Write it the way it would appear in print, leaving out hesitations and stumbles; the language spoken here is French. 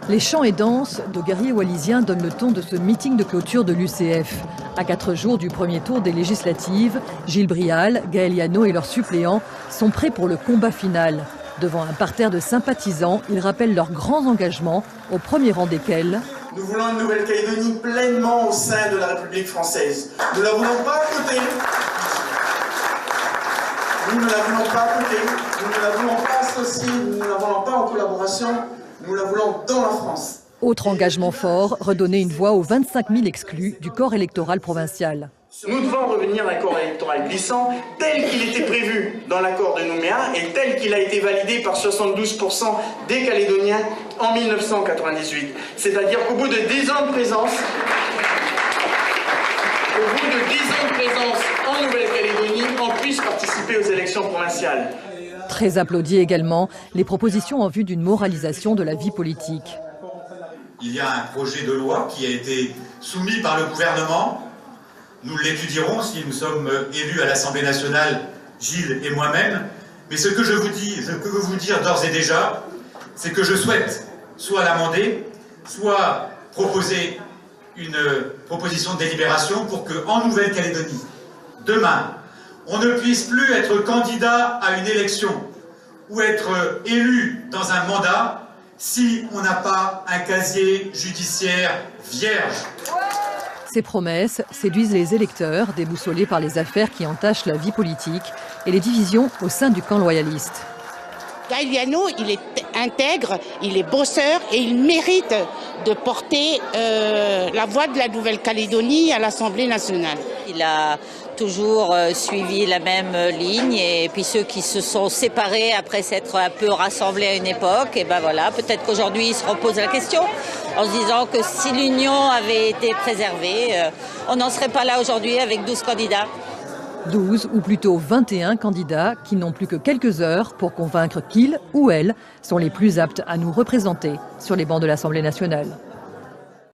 Les chants et danses de guerriers wallisiens donnent le ton de ce meeting de clôture de l'UCF. À 4 jours du premier tour des législatives, Gilles Brial, Gaël Yano et leurs suppléants sont prêts pour le combat final. Devant un parterre de sympathisants, ils rappellent leurs grands engagements, au premier rang desquels... Nous voulons une Nouvelle-Calédonie pleinement au sein de la République française. Nous ne la voulons pas à côté. Nous ne la voulons pas à côté. Nous ne la voulons pas associée. Nous ne la voulons pas en collaboration. Nous la voulons dans la France. Autre engagement fort, redonner une voix aux 25 000 exclus du corps électoral provincial. Nous devons revenir à un corps électoral glissant tel qu'il était prévu dans l'accord de Nouméa et tel qu'il a été validé par 72% des Calédoniens en 1998. C'est-à-dire qu'au bout de 10 ans de présence, en Nouvelle-Calédonie, on puisse participer aux élections provinciales. Très applaudi également, les propositions en vue d'une moralisation de la vie politique. Il y a un projet de loi qui a été soumis par le gouvernement. Nous l'étudierons si nous sommes élus à l'Assemblée nationale, Gilles et moi-même. Mais ce que je peux vous dire d'ores et déjà, c'est que je souhaite soit l'amender, soit proposer une proposition de délibération pour qu'en Nouvelle-Calédonie, demain, on ne puisse plus être candidat à une élection ou être élu dans un mandat si on n'a pas un casier judiciaire vierge. Ces promesses séduisent les électeurs, déboussolés par les affaires qui entachent la vie politique et les divisions au sein du camp loyaliste. Gaël Yano, il est intègre, il est bosseur et il mérite de porter la voix de la Nouvelle-Calédonie à l'Assemblée nationale. Il a toujours suivi la même ligne et puis ceux qui se sont séparés après s'être un peu rassemblés à une époque, et ben voilà, peut-être qu'aujourd'hui ils se reposent la question en se disant que si l'union avait été préservée, on n'en serait pas là aujourd'hui avec 12 candidats. 12 ou plutôt 21 candidats qui n'ont plus que quelques heures pour convaincre qu'ils ou elles sont les plus aptes à nous représenter sur les bancs de l'Assemblée nationale.